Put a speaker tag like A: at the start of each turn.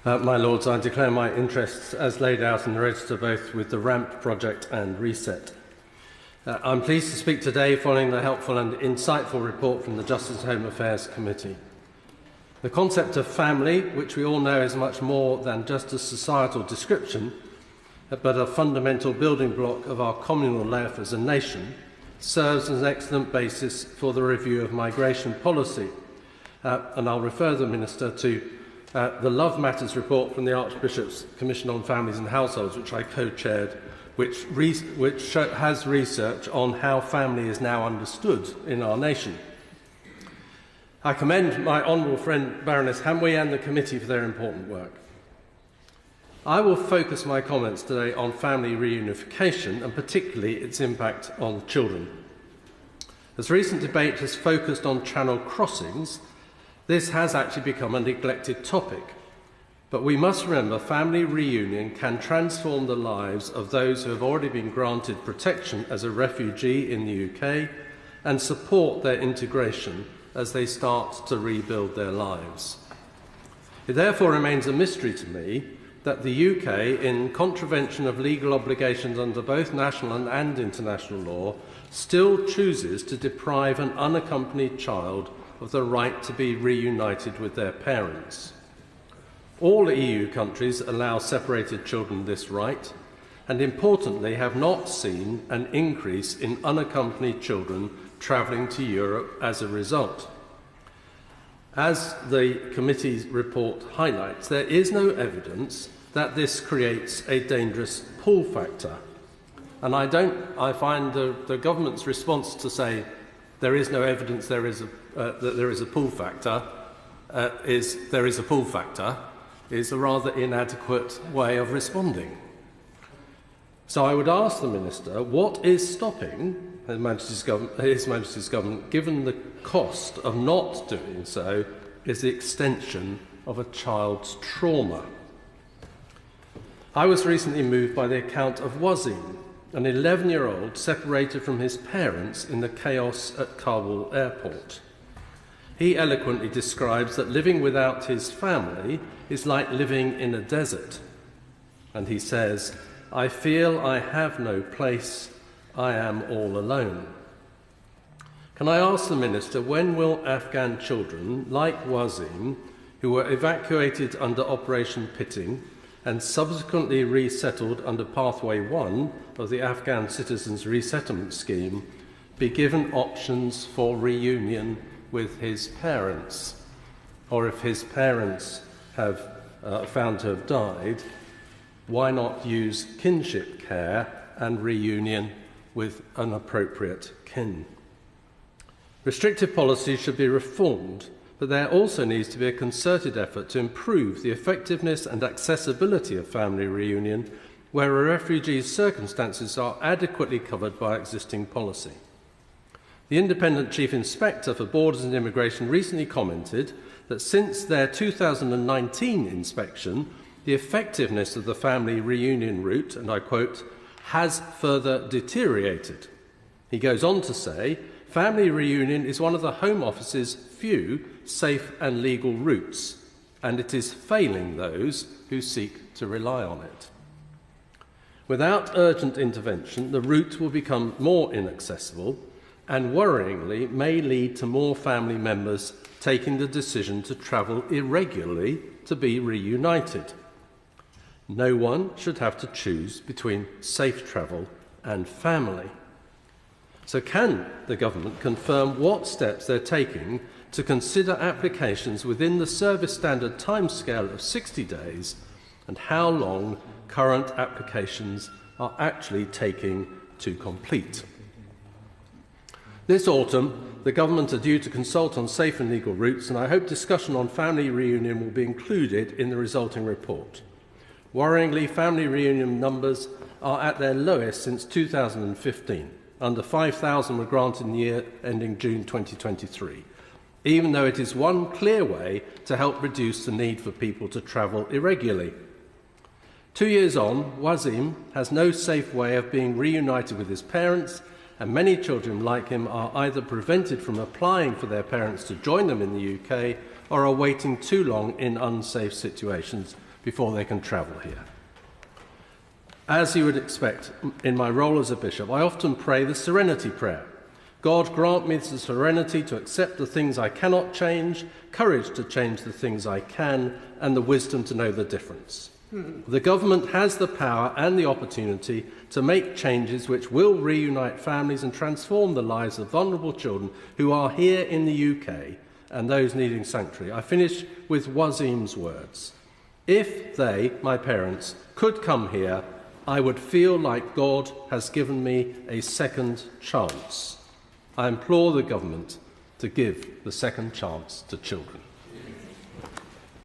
A: My Lords, I declare my interests as laid out in the register both with the RAMP project and RESET. I'm pleased to speak today following the helpful and insightful report from the Justice and Home Affairs Committee. The concept of family, which we all know is much more than just a societal description, but a fundamental building block of our communal life as a nation, serves as an excellent basis for the review of migration policy. And I'll refer the Minister to the Love Matters report from the Archbishop's Commission on Families and Households, which I co-chaired, which has research on how family is now understood in our nation. I commend my honourable friend Baroness Hamway and the committee for their important work. I will focus my comments today on family reunification and particularly its impact on children. As recent debate has focused on channel crossings, this has actually become a neglected topic, but we must remember family reunion can transform the lives of those who have already been granted protection as a refugee in the UK and support their integration as they start to rebuild their lives. It therefore remains a mystery to me that the UK, in contravention of legal obligations under both national and international law, still chooses to deprive an unaccompanied child of the right to be reunited with their parents. All EU countries allow separated children this right, and importantly have not seen an increase in unaccompanied children travelling to Europe as a result. As the committee's report highlights, there is no evidence that this creates a dangerous pull factor. And I find the government's response to say there is no evidence that there is a pull factor is a rather inadequate way of responding. So I would ask the Minister, what is stopping His Majesty's Government, given the cost of not doing so, is the extension of a child's trauma? I was recently moved by the account of Wazim, an 11-year-old separated from his parents in the chaos at Kabul airport. He eloquently describes that living without his family is like living in a desert. And he says, "I feel I have no place, I am all alone." Can I ask the Minister, when will Afghan children like Wazim, who were evacuated under Operation Pitting and subsequently resettled under Pathway 1 of the Afghan Citizens Resettlement Scheme, be given options for reunion with his parents? Or if his parents have found to have died, why not use kinship care and reunion with an appropriate kin? Restrictive policies should be reformed, but there also needs to be a concerted effort to improve the effectiveness and accessibility of family reunion where a refugee's circumstances are adequately covered by existing policy. The Independent Chief Inspector for Borders and Immigration recently commented that since their 2019 inspection, the effectiveness of the family reunion route, and I quote, has further deteriorated. He goes on to say, family reunion is one of the Home Office's few safe and legal routes, and it is failing those who seek to rely on it. Without urgent intervention, the route will become more inaccessible and, worryingly, may lead to more family members taking the decision to travel irregularly to be reunited. No one should have to choose between safe travel and family. So can the government confirm what steps they're taking to consider applications within the service standard timescale of 60 days and how long current applications are actually taking to complete? This autumn, the government are due to consult on safe and legal routes, and I hope discussion on family reunion will be included in the resulting report. Worryingly, family reunion numbers are at their lowest since 2015. Under 5,000 were granted in the year ending June 2023, even though it is one clear way to help reduce the need for people to travel irregularly. 2 years on, Wazim has no safe way of being reunited with his parents, and many children like him are either prevented from applying for their parents to join them in the UK or are waiting too long in unsafe situations before they can travel here. As you would expect, in my role as a bishop, I often pray the serenity prayer. God, grant me the serenity to accept the things I cannot change, courage to change the things I can, and the wisdom to know the difference. The government has the power and the opportunity to make changes which will reunite families and transform the lives of vulnerable children who are here in the UK and those needing sanctuary. I finish with Wazim's words. If they, my parents, could come here, I would feel like God has given me a second chance. I implore the government to give the second chance to children.